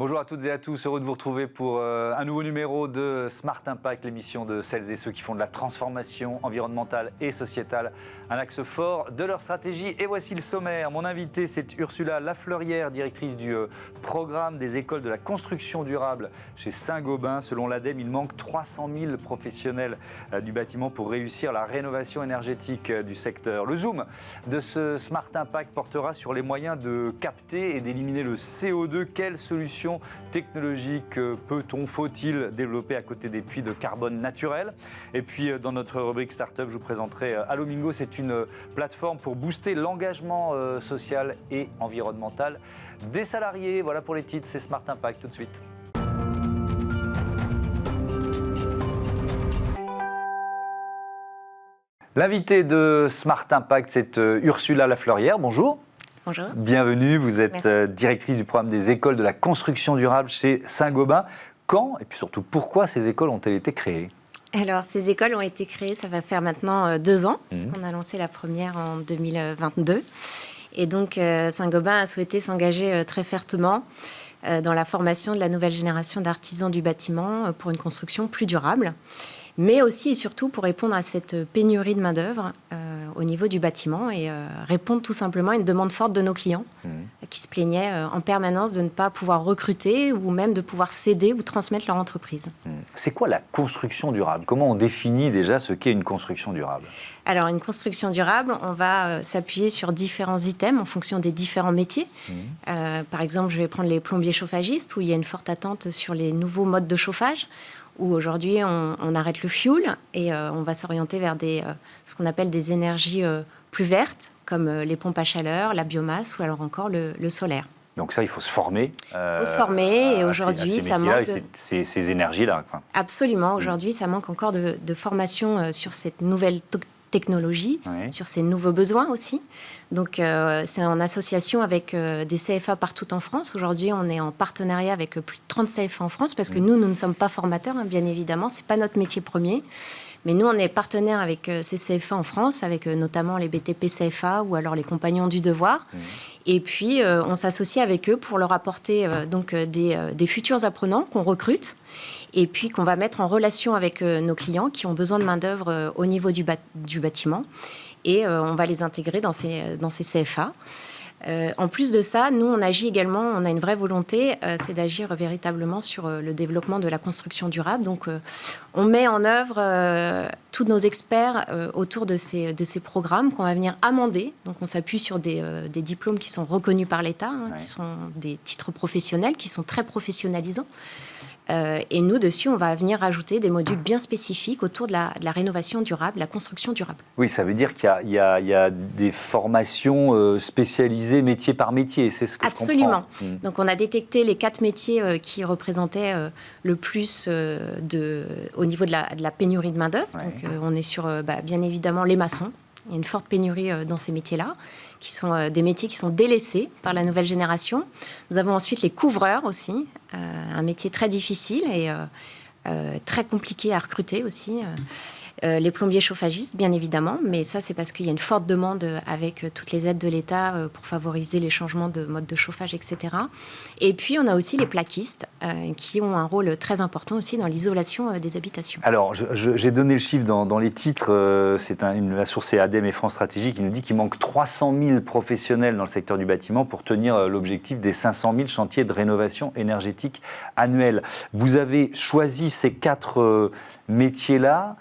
Bonjour à toutes et à tous, heureux de vous retrouver pour un nouveau numéro de Smart Impact, l'émission de celles et ceux qui font de la transformation environnementale et sociétale un axe fort de leur stratégie. Et voici le sommaire. Mon invité, c'est Ursula Lafleurière, directrice du programme des écoles de la construction durable chez Saint-Gobain. Selon l'ADEME, il manque 300 000 professionnels du bâtiment pour réussir la rénovation énergétique du secteur. Le zoom de ce Smart Impact portera sur les moyens de capter et d'éliminer le CO2. Quelles solutions technologiques faut-il développer à côté des puits de carbone naturels? Et puis dans notre rubrique Startup, je vous présenterai Allomingo. C'est une plateforme pour booster l'engagement social et environnemental des salariés. Voilà pour les titres, c'est Smart Impact tout de suite. L'invité de Smart Impact, c'est Ursula Lafleurière. Bonjour. Bonjour. Bienvenue, vous êtes directrice du programme des écoles de la construction durable chez Saint-Gobain. Quand et puis surtout pourquoi ces écoles ont-elles été créées? Alors ces écoles ont été créées, ça va faire maintenant 2 ans, parce qu'on a lancé la première en 2022. Et donc Saint-Gobain a souhaité s'engager très fermement dans la formation de la nouvelle génération d'artisans du bâtiment pour une construction plus durable, mais aussi et surtout pour répondre à cette pénurie de main-d'œuvre au niveau du bâtiment et répondre tout simplement à une demande forte de nos clients qui se plaignaient en permanence de ne pas pouvoir recruter ou même de pouvoir céder ou transmettre leur entreprise. C'est quoi la construction durable? Comment on définit déjà ce qu'est une construction durable? Alors, une construction durable, on va s'appuyer sur différents items en fonction des différents métiers. Par exemple, je vais prendre les plombiers chauffagistes, où il y a une forte attente sur les nouveaux modes de chauffage, où aujourd'hui, on arrête le fioul et on va s'orienter vers ce qu'on appelle des énergies plus vertes, comme les pompes à chaleur, la biomasse ou alors encore le solaire. Donc ça, il faut se former. Il faut se former et aujourd'hui, ça manque... Ces énergies-là. Absolument. Aujourd'hui, ça manque encore de formation sur cette nouvelle technologie, sur ces nouveaux besoins aussi. Donc, c'est en association avec des CFA partout en France. Aujourd'hui, on est en partenariat avec plus de 30 CFA en France parce que nous ne sommes pas formateurs, bien évidemment. Ce n'est pas notre métier premier. Mais nous, on est partenaire avec ces CFA en France, avec notamment les BTP CFA ou alors les Compagnons du Devoir. Et puis, on s'associe avec eux pour leur apporter des futurs apprenants qu'on recrute et puis qu'on va mettre en relation avec nos clients qui ont besoin de main-d'œuvre au niveau du bâtiment. Et on va les intégrer dans ces CFA. En plus de ça, nous, on agit également, on a une vraie volonté, c'est d'agir véritablement sur le développement de la construction durable. Donc, on met en œuvre tous nos experts autour de ces programmes qu'on va venir amender. Donc, on s'appuie sur des diplômes qui sont reconnus par l'État, qui sont des titres professionnels, qui sont très professionnalisants. Et nous, dessus, on va venir rajouter des modules bien spécifiques autour de la rénovation durable, la construction durable. Oui, ça veut dire qu'il y a des formations spécialisées métier par métier, c'est ce que Absolument. je comprends. Donc, on a détecté les 4 métiers qui représentaient le plus au niveau de la pénurie de main-d'œuvre. Donc, on est sur, bien évidemment, les maçons. Il y a une forte pénurie dans ces métiers-là, qui sont des métiers qui sont délaissés par la nouvelle génération. Nous avons ensuite les couvreurs aussi, un métier très difficile et très compliqué à recruter aussi. Les plombiers chauffagistes, bien évidemment, mais ça, c'est parce qu'il y a une forte demande avec toutes les aides de l'État pour favoriser les changements de mode de chauffage, etc. Et puis, on a aussi les plaquistes qui ont un rôle très important aussi dans l'isolation des habitations. Alors, j'ai donné le chiffre dans les titres. La source, c'est ADEME et France Stratégie qui nous dit qu'il manque 300 000 professionnels dans le secteur du bâtiment pour tenir l'objectif des 500 000 chantiers de rénovation énergétique annuels. Vous avez choisi ces 4 métiers-là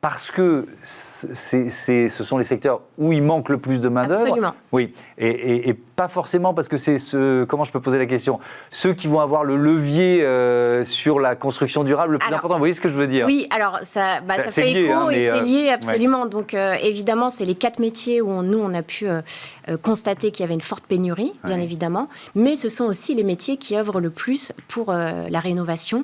parce que ce sont les secteurs où il manque le plus de main-d'œuvre. Absolument. Oui, et pas forcément parce que c'est comment je peux poser la question, ceux qui vont avoir le levier sur la construction durable le plus important. Vous voyez ce que je veux dire? Oui, alors ça fait lié, écho et c'est lié absolument. Ouais. Donc évidemment, c'est les 4 métiers où nous on a pu constater qu'il y avait une forte pénurie, bien évidemment. Mais ce sont aussi les métiers qui œuvrent le plus pour la rénovation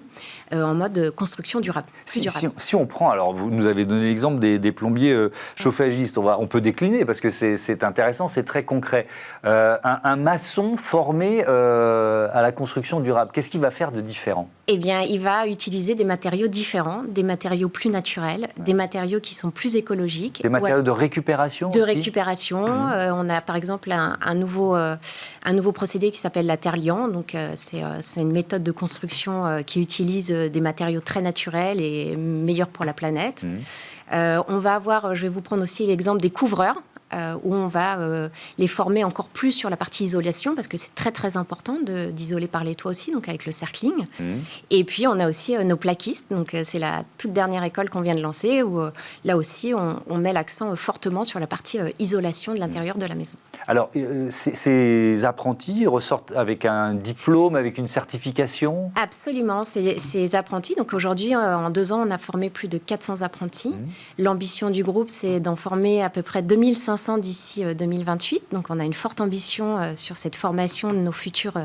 en mode construction durable. Si on prend, alors vous nous avez donné l'exemple des plombiers chauffagistes, on peut décliner parce que c'est intéressant, c'est très concret. Un maçon formé à la construction durable, qu'est-ce qu'il va faire de différent? Eh bien, il va utiliser des matériaux différents, des matériaux plus naturels, des matériaux qui sont plus écologiques. Des matériaux de récupération De aussi. récupération. On a par exemple un nouveau procédé qui s'appelle la terre liant. Donc, c'est une méthode de construction qui utilise des matériaux très naturels et meilleurs pour la planète. On va avoir, je vais vous prendre aussi l'exemple des couvreurs. Où on va les former encore plus sur la partie isolation, parce que c'est très très important d'isoler par les toits aussi, donc avec le circling. Et puis on a aussi nos plaquistes, donc c'est la toute dernière école qu'on vient de lancer, où là aussi on met l'accent fortement sur la partie isolation de l'intérieur de la maison. Alors, ces apprentis ressortent avec un diplôme, avec une certification? Absolument, ces apprentis. Donc aujourd'hui, en 2 ans, on a formé plus de 400 apprentis. L'ambition du groupe, c'est d'en former à peu près 2500 d'ici 2028. Donc on a une forte ambition sur cette formation de nos futurs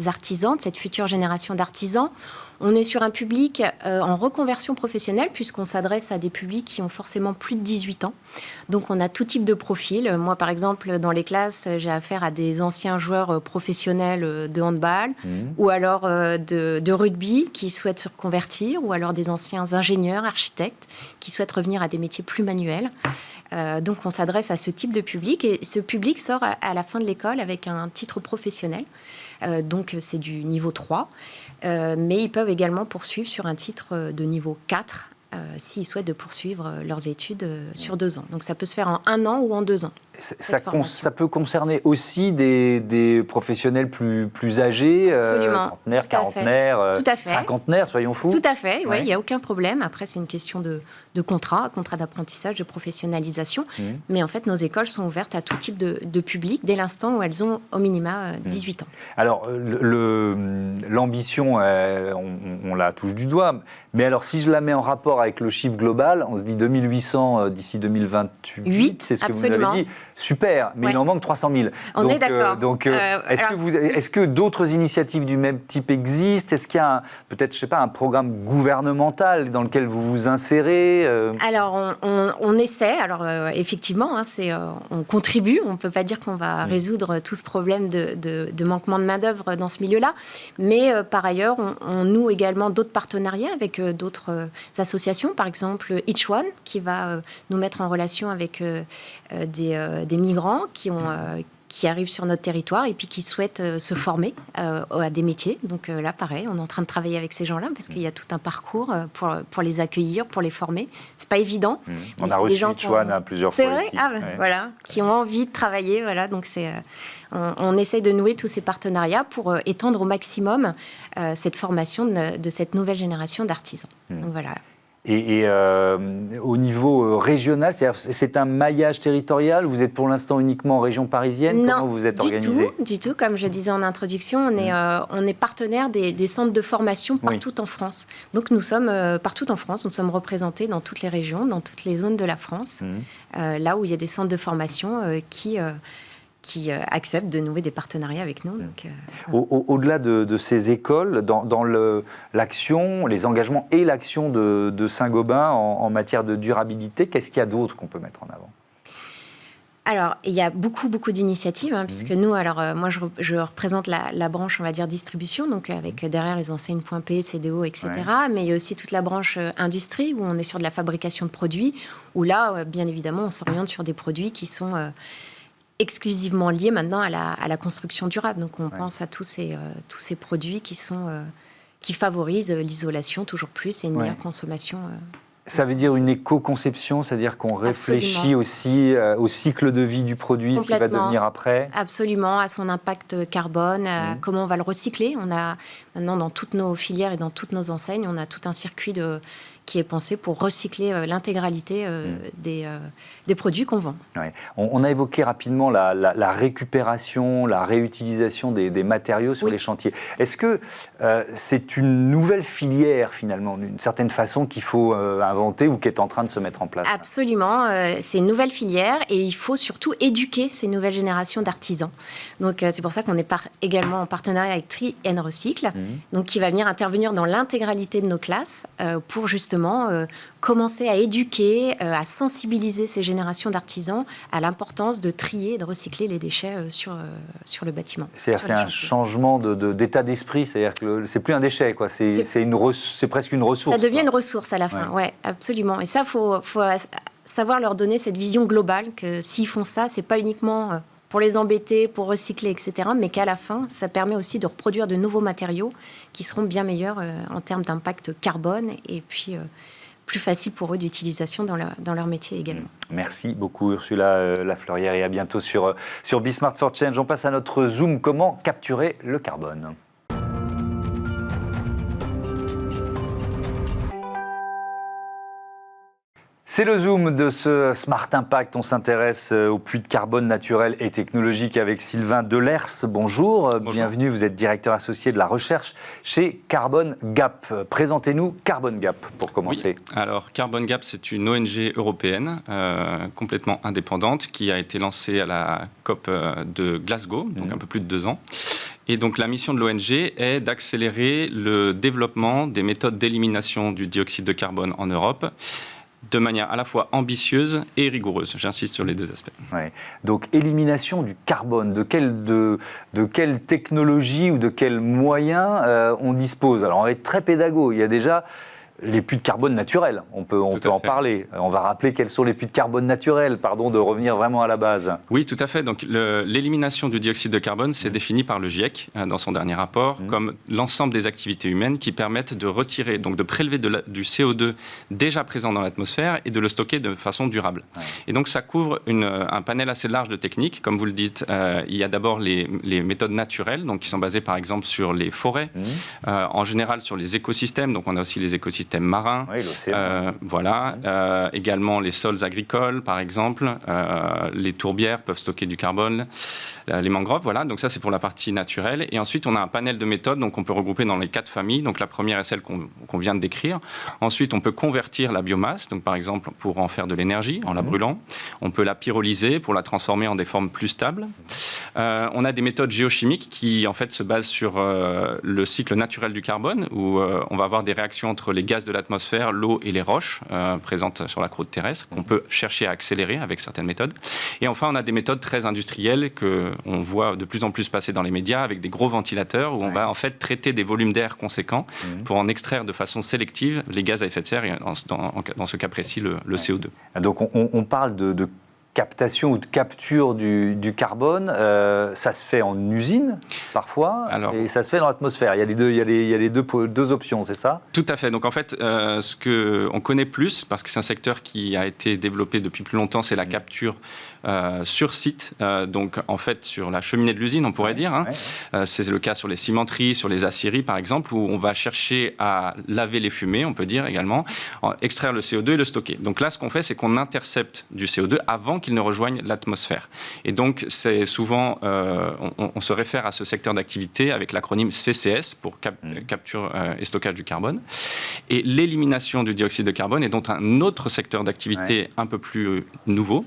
artisans, de cette future génération d'artisans. On est sur un public en reconversion professionnelle, puisqu'on s'adresse à des publics qui ont forcément plus de 18 ans. Donc on a tout type de profil. Moi, par exemple, dans les classes, j'ai affaire à des anciens joueurs professionnels de handball, ou alors de rugby qui souhaitent se reconvertir, ou alors des anciens ingénieurs, architectes qui souhaitent revenir à des métiers plus manuels. Donc on s'adresse à ce type de public, et ce public sort à la fin de l'école avec un titre professionnel. Donc c'est du niveau 3. Mais ils peuvent également poursuivre sur un titre de niveau 4 s'ils souhaitent de poursuivre leurs études sur 2 ans. Donc ça peut se faire en 1 an ou en 2 ans. Ça peut concerner aussi des professionnels plus âgés, trentenaires, quarantenaires, cinquantenaires, soyons fous. Tout à fait, oui, il n'y a aucun problème. Après, c'est une question de contrat d'apprentissage, de professionnalisation. Mais en fait, nos écoles sont ouvertes à tout type de public dès l'instant où elles ont au minima 18 ans. Alors, l'ambition, on la touche du doigt. Mais alors, si je la mets en rapport avec le chiffre global, on se dit 2800 d'ici 2028, c'est ce que vous nous avez dit. Super, mais il en manque 300 000. On est d'accord. Donc, est-ce que d'autres initiatives du même type existent? Est-ce qu'il y a peut-être, je sais pas, un programme gouvernemental dans lequel vous vous insérez? Alors, on essaie. Alors, effectivement, on contribue. On ne peut pas dire qu'on va résoudre tout ce problème de manquement de main-d'œuvre dans ce milieu-là. Mais par ailleurs, on noue également d'autres partenariats avec d'autres associations. Par exemple, Each One, qui va nous mettre en relation avec des migrants qui arrivent sur notre territoire et puis qui souhaitent se former à des métiers. Donc là, pareil, on est en train de travailler avec ces gens-là parce qu'il y a tout un parcours pour les accueillir, pour les former. C'est pas évident. On a reçu Each One plusieurs fois ici. C'est vrai, voilà, qui ont envie de travailler. Voilà, donc on essaye de nouer tous ces partenariats pour étendre au maximum cette formation de cette nouvelle génération d'artisans. Donc voilà. Et au niveau régional, c'est un maillage territorial? Vous êtes pour l'instant uniquement en région parisienne? Comment vous êtes organisé? Du tout. Comme je disais en introduction, on est partenaire des centres de formation partout en France. Donc nous sommes partout en France, nous sommes représentés dans toutes les régions, dans toutes les zones de la France, là où il y a des centres de formation qui acceptent de nouer des partenariats avec nous. Donc, Au-delà de ces écoles, dans l'action, les engagements et l'action de Saint-Gobain en matière de durabilité, qu'est-ce qu'il y a d'autre qu'on peut mettre en avant? Alors, il y a beaucoup d'initiatives, puisque nous, moi, je représente la branche, on va dire, distribution, donc avec derrière les enseignes .P, CDO, etc. Mais il y a aussi toute la branche industrie, où on est sur de la fabrication de produits, où là, bien évidemment, on s'oriente sur des produits qui sont exclusivement liés maintenant à la construction durable. Donc on pense à tous ces produits qui favorisent l'isolation toujours plus et une meilleure consommation. Ça veut dire une éco-conception, c'est-à-dire qu'on réfléchit aussi au cycle de vie du produit, ce qu'il va devenir après? Absolument, à son impact carbone, à comment on va le recycler. On a maintenant dans toutes nos filières et dans toutes nos enseignes, on a tout un circuit qui est pensé pour recycler l'intégralité des produits qu'on vend. Ouais. On a évoqué rapidement la récupération, la réutilisation des matériaux sur les chantiers. Est-ce que c'est une nouvelle filière, finalement, d'une certaine façon, qu'il faut inventer ou qui est en train de se mettre en place? Absolument, c'est une nouvelle filière et il faut surtout éduquer ces nouvelles générations d'artisans. Donc c'est pour ça qu'on est également en partenariat avec Tri & Recycle, donc qui va venir intervenir dans l'intégralité de nos classes pour justement justement commencer à éduquer, à sensibiliser ces générations d'artisans à l'importance de trier et de recycler les déchets sur le bâtiment. C'est un changement d'état d'esprit, c'est-à-dire que c'est plus un déchet, quoi. C'est presque une ressource. Ça devient une ressource à la fin, ouais, absolument. Et ça, faut savoir leur donner cette vision globale que s'ils font ça, c'est pas uniquement pour les embêter, pour recycler, etc., mais qu'à la fin, ça permet aussi de reproduire de nouveaux matériaux qui seront bien meilleurs en termes d'impact carbone et puis plus facile pour eux d'utilisation dans leur métier également. Merci beaucoup Ursula Lafleurière et à bientôt sur Be Smart for Change. On passe à notre Zoom, comment capturer le carbone. C'est le Zoom de ce Smart Impact. On s'intéresse aux puits de carbone naturels et technologiques avec Sylvain Delers. Bonjour. Bienvenue. Vous êtes directeur associé de la recherche chez Carbon Gap. Présentez-nous Carbon Gap pour commencer. Oui. Alors Carbon Gap, c'est une ONG européenne complètement indépendante qui a été lancée à la COP de Glasgow, donc un peu plus de 2 ans. Et donc la mission de l'ONG est d'accélérer le développement des méthodes d'élimination du dioxyde de carbone en Europe, de manière à la fois ambitieuse et rigoureuse. J'insiste sur les 2 aspects. Ouais. Donc, élimination du carbone, de quelle technologie ou de quels moyens on dispose? Alors, on va être très pédago. Il y a déjà les puits de carbone naturels, on peut en parler. On va rappeler quels sont les puits de carbone naturels, pardon, de revenir vraiment à la base. Oui, tout à fait. Donc, l'élimination du dioxyde de carbone, c'est défini par le GIEC, dans son dernier rapport, comme l'ensemble des activités humaines qui permettent de retirer, donc de prélever du CO2 déjà présent dans l'atmosphère et de le stocker de façon durable. Ouais. Et donc, ça couvre un panel assez large de techniques. Comme vous le dites, il y a d'abord les méthodes naturelles, donc qui sont basées par exemple sur les forêts, en général sur les écosystèmes. Donc, on a aussi les écosystèmes marins, oui, l'océan. Voilà, également les sols agricoles par exemple, les tourbières peuvent stocker du carbone, les mangroves, voilà, donc ça c'est pour la partie naturelle. Et ensuite on a un panel de méthodes, donc on peut regrouper dans les 4 familles. Donc la première est celle qu'on vient de décrire. Ensuite on peut convertir la biomasse, donc par exemple pour en faire de l'énergie en la brûlant. On peut la pyrolyser pour la transformer en des formes plus stables. On a des méthodes géochimiques qui en fait se basent sur le cycle naturel du carbone, où on va avoir des réactions entre les gaz de l'atmosphère, l'eau et les roches présentes sur la croûte terrestre, qu'on peut chercher à accélérer avec certaines méthodes. Et enfin, on a des méthodes très industrielles qu'on voit de plus en plus passer dans les médias, avec des gros ventilateurs, où on va en fait traiter des volumes d'air conséquents pour en extraire de façon sélective les gaz à effet de serre, et dans ce cas précis, le CO2. Donc on parle de captation ou de capture du carbone, ça se fait en usine parfois, et ça se fait dans l'atmosphère. Il y a les deux options, c'est ça? Tout à fait. Donc en fait, ce qu'on connaît plus, parce que c'est un secteur qui a été développé depuis plus longtemps, c'est la capture sur site, donc en fait sur la cheminée de l'usine, on pourrait dire. C'est le cas sur les cimenteries, sur les aciéries par exemple, où on va chercher à laver les fumées, on peut dire également, extraire le CO2 et le stocker. Donc là, ce qu'on fait, c'est qu'on intercepte du CO2 avant qu'il ne rejoigne l'atmosphère. Et donc, c'est souvent, on se réfère à ce secteur d'activité avec l'acronyme CCS pour capture et stockage du carbone. Et l'élimination du dioxyde de carbone est donc un autre secteur d'activité un peu plus nouveau,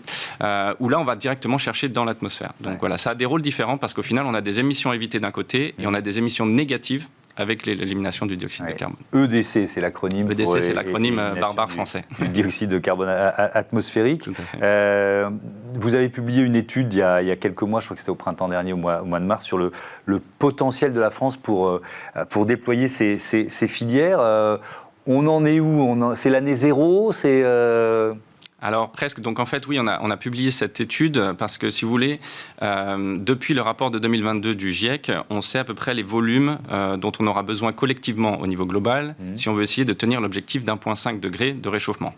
où là, on va directement chercher dans l'atmosphère. Donc voilà, ça a des rôles différents parce qu'au final, on a des émissions évitées d'un côté et on a des émissions négatives avec l'élimination du dioxyde de carbone. EDC, c'est l'acronyme. EDC, c'est l'acronyme barbare français. Du dioxyde de carbone atmosphérique. Tout à fait. Vous avez publié une étude il y a quelques mois, je crois que c'était au printemps dernier, au mois de mars, sur le potentiel de la France pour déployer ces filières. On en est où? C'est l'année zéro? Alors presque. Donc en fait, oui, on a publié cette étude parce que, si vous voulez, depuis le rapport de 2022 du GIEC, on sait à peu près les volumes dont on aura besoin collectivement au niveau global si on veut essayer de tenir l'objectif d'1,5 degré de réchauffement,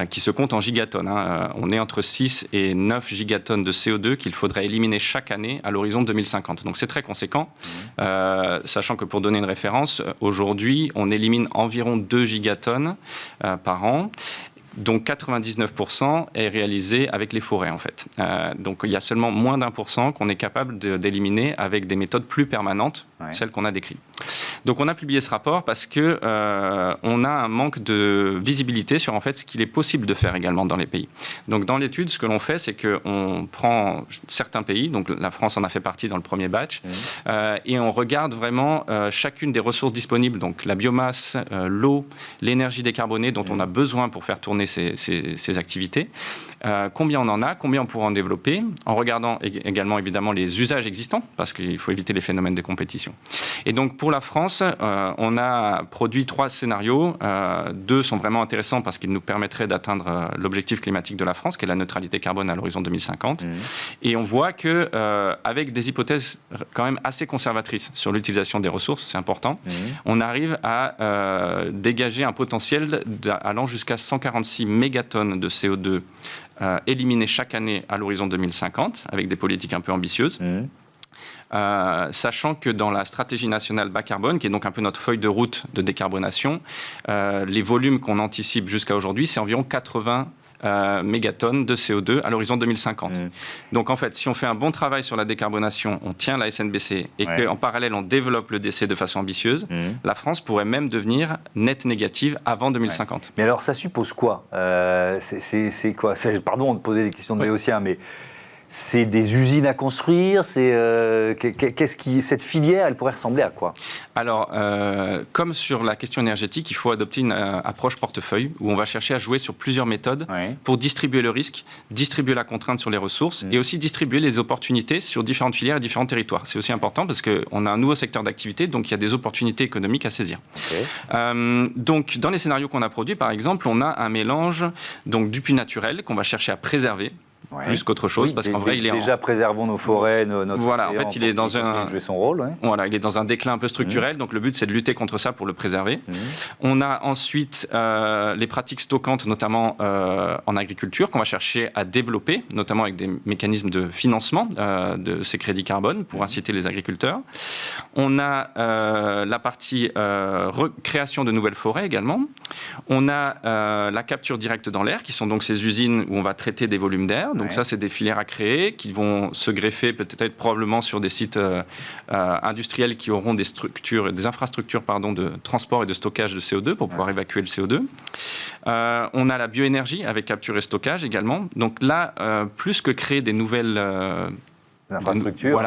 qui se compte en gigatonnes. On est entre 6 et 9 gigatonnes de CO2 qu'il faudrait éliminer chaque année à l'horizon 2050. Donc c'est très conséquent, sachant que, pour donner une référence, aujourd'hui, on élimine environ 2 gigatonnes par an. Donc 99% est réalisé avec les forêts en fait. Donc il y a seulement moins d'1% qu'on est capable d'éliminer avec des méthodes plus permanentes, celles qu'on a décrites. Donc on a publié ce rapport parce que on a un manque de visibilité sur en fait ce qu'il est possible de faire également dans les pays. Donc dans l'étude, ce que l'on fait, c'est qu'on prend certains pays, donc la France en a fait partie dans le premier batch, et on regarde vraiment chacune des ressources disponibles, donc la biomasse, l'eau, l'énergie décarbonée dont on a besoin pour faire tourner ces activités, combien on en a, combien on pourra en développer, en regardant également évidemment les usages existants, parce qu'il faut éviter les phénomènes de compétition. Et donc pour la France, on a produit 3 scénarios. 2 sont vraiment intéressants parce qu'ils nous permettraient d'atteindre l'objectif climatique de la France, qui est la neutralité carbone à l'horizon 2050. Et on voit que avec des hypothèses quand même assez conservatrices sur l'utilisation des ressources, c'est important, on arrive à dégager un potentiel allant jusqu'à 146 mégatonnes de CO2 éliminés chaque année à l'horizon 2050, avec des politiques un peu ambitieuses. Sachant que dans la stratégie nationale bas carbone, qui est donc un peu notre feuille de route de décarbonation, les volumes qu'on anticipe jusqu'à aujourd'hui, c'est environ 80 mégatonnes de CO2 à l'horizon 2050. Donc en fait, si on fait un bon travail sur la décarbonation, on tient la SNBC et qu'en parallèle on développe le DC de façon ambitieuse, la France pourrait même devenir net négative avant 2050. Mais alors ça suppose quoi c'est quoi Pardon de poser des questions de Béotien, mais c'est des usines à construire, cette filière, elle pourrait ressembler à quoi? Alors, comme sur la question énergétique, il faut adopter une approche portefeuille où on va chercher à jouer sur plusieurs méthodes pour distribuer le risque, distribuer la contrainte sur les ressources et aussi distribuer les opportunités sur différentes filières et différents territoires. C'est aussi important parce qu'on a un nouveau secteur d'activité, donc il y a des opportunités économiques à saisir. Donc, dans les scénarios qu'on a produits, par exemple, on a un mélange donc, du puits naturel qu'on va chercher à préserver, plus qu'autre chose, parce qu'en vrai, il est déjà préservons nos forêts, notre voilà, en fait, il est dans jouer son rôle. Voilà, il est dans un déclin un peu structurel, donc le but c'est de lutter contre ça pour le préserver. On a ensuite les pratiques stockantes, notamment en agriculture, qu'on va chercher à développer, notamment avec des mécanismes de financement de ces crédits carbone pour inciter les agriculteurs. On a la partie création de nouvelles forêts également. On a la capture directe dans l'air, qui sont donc ces usines où on va traiter des volumes d'air. Donc ça, c'est des filières à créer qui vont se greffer peut-être probablement sur des sites industriels qui auront des infrastructures de transport et de stockage de CO2 pour pouvoir évacuer le CO2. On a la bioénergie avec capture et stockage également. Donc là, plus que créer des nouvelles infrastructures.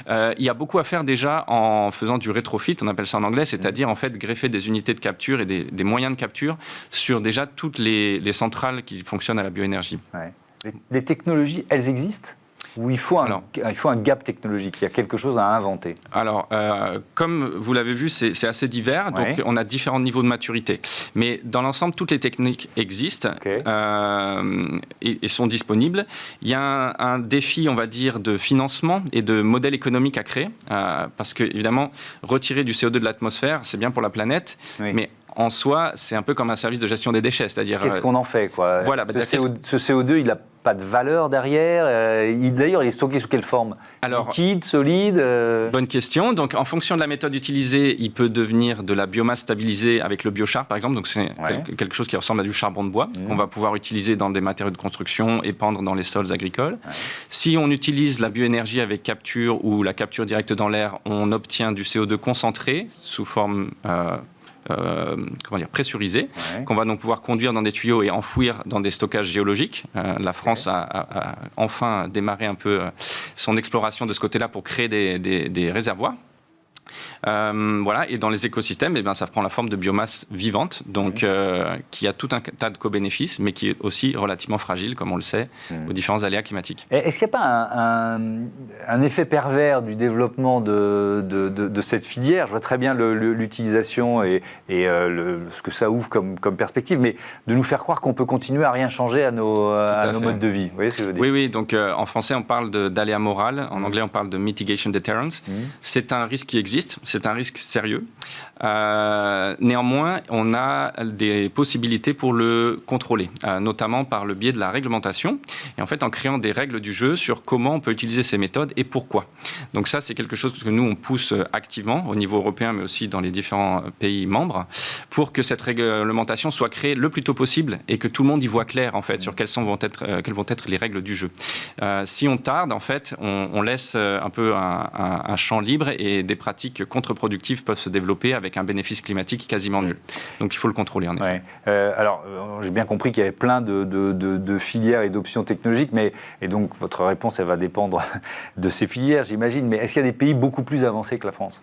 Il y a beaucoup à faire déjà en faisant du rétrofit, on appelle ça en anglais, c'est-à-dire en fait greffer des unités de capture et des moyens de capture sur déjà toutes les centrales qui fonctionnent à la bioénergie. Les technologies, elles existent ? Ou il faut un gap technologique, il y a quelque chose à inventer? Alors, comme vous l'avez vu, c'est assez divers, donc on a différents niveaux de maturité. Mais dans l'ensemble, toutes les techniques existent et sont disponibles. Il y a un défi, on va dire, de financement et de modèle économique à créer, parce que, évidemment, retirer du CO2 de l'atmosphère, c'est bien pour la planète, mais en soi, c'est un peu comme un service de gestion des déchets, c'est-à-dire... Qu'est-ce qu'on en fait, quoi? Voilà, ce CO2, il n'a pas de valeur derrière. D'ailleurs, il est stocké sous quelle forme? Liquide, solide? Bonne question. Donc, en fonction de la méthode utilisée, il peut devenir de la biomasse stabilisée avec le biochar, par exemple. Donc, c'est quelque chose qui ressemble à du charbon de bois qu'on va pouvoir utiliser dans des matériaux de construction, épandre dans les sols agricoles. Si on utilise la bioénergie avec capture ou la capture directe dans l'air, on obtient du CO2 concentré sous forme... pressurisé, qu'on va donc pouvoir conduire dans des tuyaux et enfouir dans des stockages géologiques. La France a enfin démarré un peu son exploration de ce côté-là pour créer des réservoirs. Et dans les écosystèmes, ça prend la forme de biomasse vivante, donc qui a tout un tas de co-bénéfices, mais qui est aussi relativement fragile, comme on le sait, aux différents aléas climatiques. Est-ce qu'il n'y a pas un effet pervers du développement de cette filière? Je vois très bien l'utilisation et ce que ça ouvre comme perspective, mais de nous faire croire qu'on peut continuer à rien changer à nos modes de vie. Vous voyez ce que je veux dire? Oui. Donc en français, on parle d'aléa moral. En anglais, on parle de mitigation deterrence. C'est un risque qui existe. C'est un risque sérieux. Néanmoins, on a des possibilités pour le contrôler, notamment par le biais de la réglementation, et en fait en créant des règles du jeu sur comment on peut utiliser ces méthodes et pourquoi. Donc ça, c'est quelque chose que nous, on pousse activement au niveau européen, mais aussi dans les différents pays membres, pour que cette réglementation soit créée le plus tôt possible et que tout le monde y voit clair, en fait, sur quelles vont être les règles du jeu. Si on tarde, en fait, on laisse un peu un champ libre et des pratiques pratiques contre-productives peuvent se développer avec un bénéfice climatique quasiment nul. Donc il faut le contrôler en effet. Alors, j'ai bien compris qu'il y avait plein de filières et d'options technologiques, et donc votre réponse, elle va dépendre de ces filières, j'imagine. Mais est-ce qu'il y a des pays beaucoup plus avancés que la France ?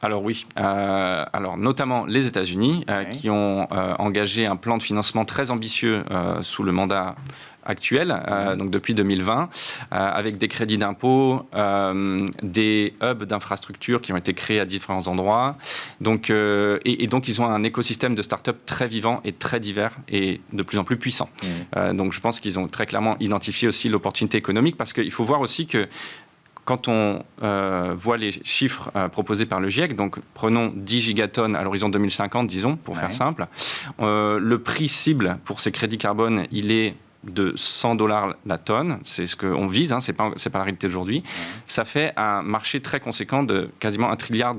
Alors oui, alors notamment les États-Unis qui ont engagé un plan de financement très ambitieux sous le mandat actuel, donc depuis 2020, avec des crédits d'impôt, des hubs d'infrastructures qui ont été créés à différents endroits. Donc, et donc ils ont un écosystème de start-up très vivant et très divers et de plus en plus puissant. Donc je pense qu'ils ont très clairement identifié aussi l'opportunité économique, parce qu'il faut voir aussi que quand on voit les chiffres proposés par le GIEC, donc prenons 10 gigatonnes à l'horizon 2050, disons, pour faire simple, le prix cible pour ces crédits carbone, il est de $100 la tonne, c'est ce qu'on vise, c'est pas la réalité d'aujourd'hui. Ça fait un marché très conséquent de quasiment $1 trilliard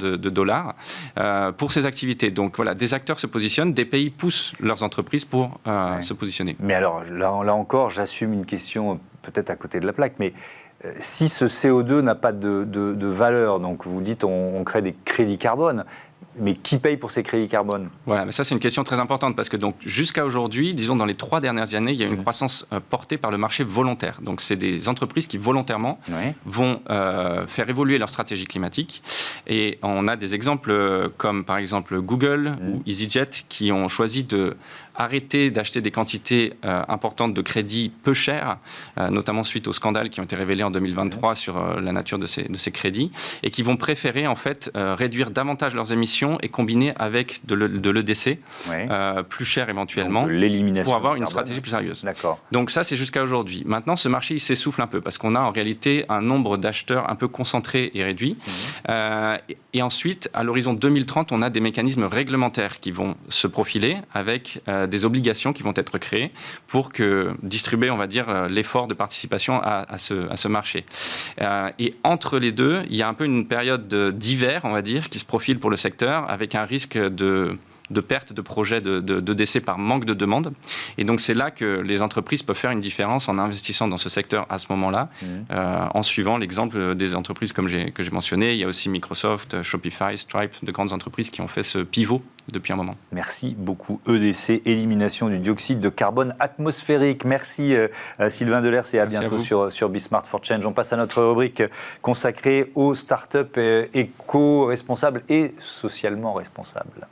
pour ces activités. Donc voilà, des acteurs se positionnent, des pays poussent leurs entreprises pour se positionner. Mais alors, là encore, j'assume une question peut-être à côté de la plaque, mais si ce CO2 n'a pas de valeur, donc vous dites on crée des crédits carbone, mais qui paye pour ces crédits carbone ? Voilà, mais ça c'est une question très importante, parce que donc jusqu'à aujourd'hui, disons dans les 3 dernières années, il y a une croissance portée par le marché volontaire. Donc c'est des entreprises qui volontairement vont faire évoluer leur stratégie climatique. Et on a des exemples comme par exemple Google ou EasyJet qui ont choisi de arrêter d'acheter des quantités importantes de crédits peu chers, notamment suite aux scandales qui ont été révélés en 2023 sur la nature de ces crédits, et qui vont préférer en fait réduire davantage leurs émissions et combiner avec de l'EDC, plus cher éventuellement, pour avoir une stratégie plus sérieuse. D'accord. Donc ça, c'est jusqu'à aujourd'hui. Maintenant, ce marché, il s'essouffle un peu, parce qu'on a en réalité un nombre d'acheteurs un peu concentré et réduit. Et ensuite, à l'horizon 2030, on a des mécanismes réglementaires qui vont se profiler avec des obligations qui vont être créées pour distribuer, on va dire, l'effort de participation à ce marché. Et entre les deux, il y a un peu une période d'hiver, on va dire, qui se profile pour le secteur, avec un risque de perte de projets de décès par manque de demande. Et donc, c'est là que les entreprises peuvent faire une différence en investissant dans ce secteur à ce moment-là, en suivant l'exemple des entreprises que j'ai mentionné. Il y a aussi Microsoft, Shopify, Stripe, de grandes entreprises qui ont fait ce pivot depuis un moment. Merci beaucoup. EDC, élimination du dioxyde de carbone atmosphérique. Merci Sylvain Delers, et à bientôt sur Be Smart for Change. On passe à notre rubrique consacrée aux startups éco-responsables et socialement responsables.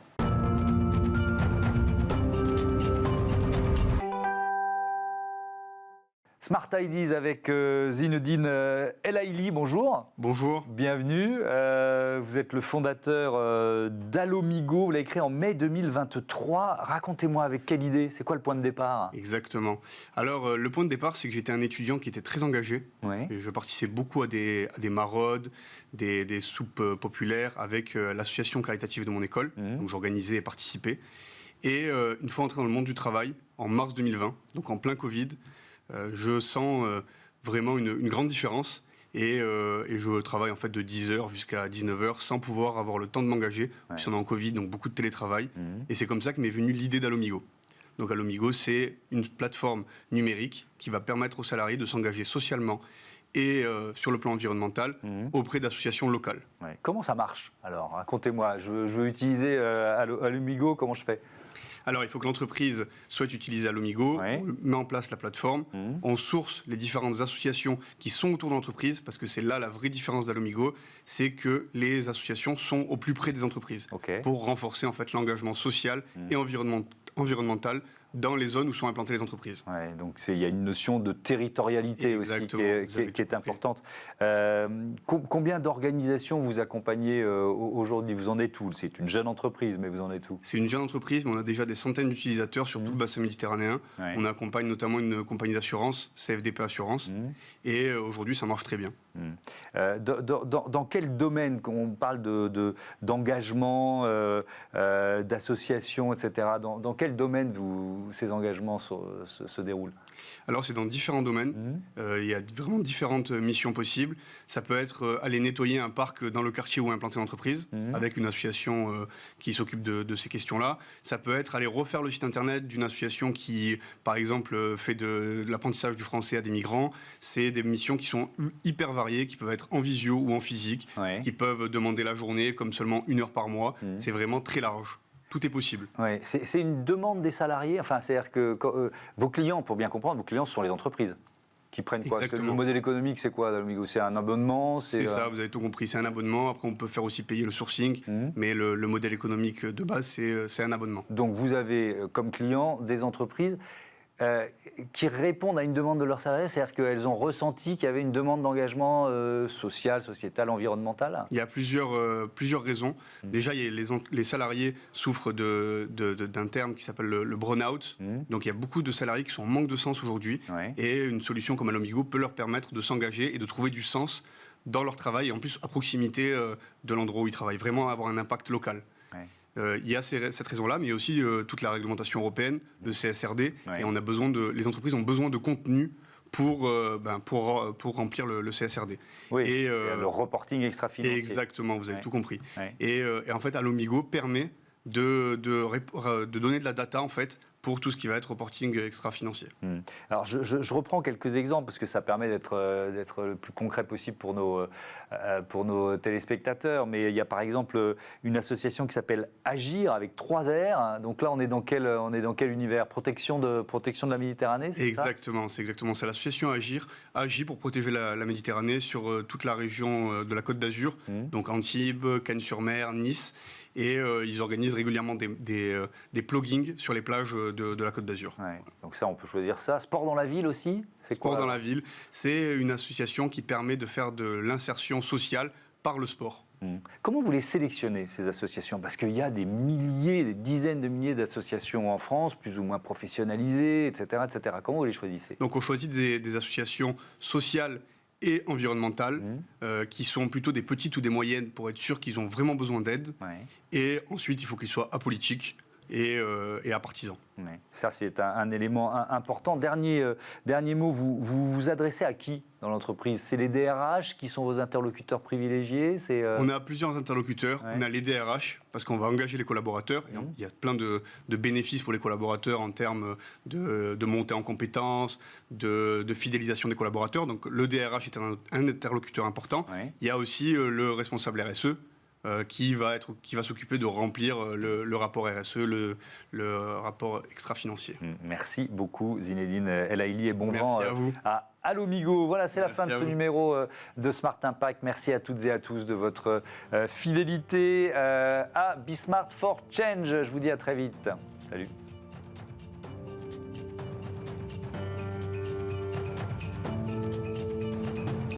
Smart Ideas avec Zinedine El Aili, bonjour. Bonjour. Bienvenue. Vous êtes le fondateur d'Alomigo. Vous l'avez créé en mai 2023. Racontez-moi avec quelle idée, c'est quoi le point de départ ? Exactement. Alors, le point de départ, c'est que j'étais un étudiant qui était très engagé. Et je participais beaucoup à des maraudes, des soupes populaires avec l'association caritative de mon école. Donc, j'organisais et participais. Et une fois entré dans le monde du travail, en mars 2020, donc en plein Covid, je sens vraiment une grande différence et je travaille en fait de 10h jusqu'à 19h sans pouvoir avoir le temps de m'engager, puisqu'on est en Covid, donc beaucoup de télétravail. Et c'est comme ça que m'est venue l'idée d'Alomigo. Donc Alomigo, c'est une plateforme numérique qui va permettre aux salariés de s'engager socialement et sur le plan environnemental auprès d'associations locales. Comment ça marche ? Alors, racontez-moi, je veux utiliser Alomigo, comment je fais ? Alors, il faut que l'entreprise soit utilisée à Alomigo, on met en place la plateforme, on source les différentes associations qui sont autour de l'entreprise, parce que c'est là la vraie différence d'Alomigo, c'est que les associations sont au plus près des entreprises, pour renforcer en fait l'engagement social et environnemental dans les zones où sont implantées les entreprises. Donc il y a une notion de territorialité aussi qui est importante. Combien d'organisations vous accompagnez aujourd'hui ? Vous en êtes où ? C'est une jeune entreprise, mais vous en êtes où ? C'est une jeune entreprise, mais on a déjà des centaines d'utilisateurs sur tout le bassin méditerranéen. On accompagne notamment une compagnie d'assurance, CFDP Assurance, et aujourd'hui ça marche très bien. Dans quel domaine, quand on parle d'engagement, d'association, etc., dans quel domaine vous ces engagements se déroulent? Alors, c'est dans différents domaines. Il y a vraiment différentes missions possibles. Ça peut être aller nettoyer un parc dans le quartier où est implantée l'entreprise, avec une association qui s'occupe de ces questions-là. Ça peut être aller refaire le site internet d'une association qui, par exemple, fait de l'apprentissage du français à des migrants. C'est des missions qui sont hyper variées, qui peuvent être en visio ou en physique, qui peuvent demander la journée comme seulement 1 heure par mois. C'est vraiment très large. Tout est possible. Ouais, c'est une demande des salariés. Enfin, c'est-à-dire que vos clients, pour bien comprendre, vos clients, ce sont les entreprises qui prennent quoi? Le modèle économique, c'est quoi d'Alomigo? C'est un abonnement? C'est ça, vous avez tout compris. C'est un abonnement. Après, on peut faire aussi payer le sourcing. Mais le modèle économique de base, c'est un abonnement. Donc, vous avez comme clients des entreprises qui répondent à une demande de leurs salariés, c'est-à-dire qu'elles ont ressenti qu'il y avait une demande d'engagement social, sociétal, environnemental? Il y a plusieurs raisons. Déjà, les salariés souffrent d'un terme qui s'appelle le burn-out. Donc il y a beaucoup de salariés qui sont en manque de sens aujourd'hui. Et une solution comme Alomigo peut leur permettre de s'engager et de trouver du sens dans leur travail, et en plus à proximité de l'endroit où ils travaillent, vraiment avoir un impact local. Il y a cette raison-là, mais il y a aussi toute la réglementation européenne, le CSRD, et les entreprises ont besoin de contenu pour remplir le CSRD. Et le reporting extra-financier. Exactement, vous avez tout compris. Et en fait, Alomigo permet de donner de la data, en fait, pour tout ce qui va être reporting extra-financier. Alors, je reprends quelques exemples, parce que ça permet d'être le plus concret possible pour nos téléspectateurs. Mais il y a par exemple une association qui s'appelle Agir, avec 3 R. Donc là, on est dans quel univers? Protection de la Méditerranée, c'est ça? Exactement, c'est exactement. C'est l'association Agir. Agir pour protéger la Méditerranée sur toute la région de la Côte d'Azur, donc Antibes, Cannes-sur-Mer, Nice. Et ils organisent régulièrement des pluggings sur les plages de la Côte d'Azur. Donc ça, on peut choisir ça. Sport dans la ville aussi? Sport dans la ville, c'est une association qui permet de faire de l'insertion sociale par le sport. Comment vous les sélectionnez, ces associations? Parce qu'il y a des dizaines de milliers d'associations en France, plus ou moins professionnalisées, etc. etc. Comment vous les choisissez? Donc on choisit des associations sociales et environnementales, qui sont plutôt des petites ou des moyennes pour être sûr qu'ils ont vraiment besoin d'aide. Et ensuite, il faut qu'ils soient apolitiques et apartisans. Ça, c'est un élément important. Dernier mot, vous vous adressez à qui dans l'entreprise? C'est les DRH qui sont vos interlocuteurs privilégiés? On a plusieurs interlocuteurs. On a les DRH, parce qu'on va engager les collaborateurs. Et il y a plein de bénéfices pour les collaborateurs en termes de montée en compétences, de fidélisation des collaborateurs. Donc le DRH est un interlocuteur important. Il y a aussi le responsable RSE, qui va s'occuper de remplir le rapport RSE, le rapport extra-financier. Merci beaucoup Zinedine El Aili, et bon vent à Alomigo. Voilà, c'est la fin de ce numéro de Smart Impact. Merci à toutes et à tous de votre fidélité à Be Smart for Change. Je vous dis à très vite. Salut.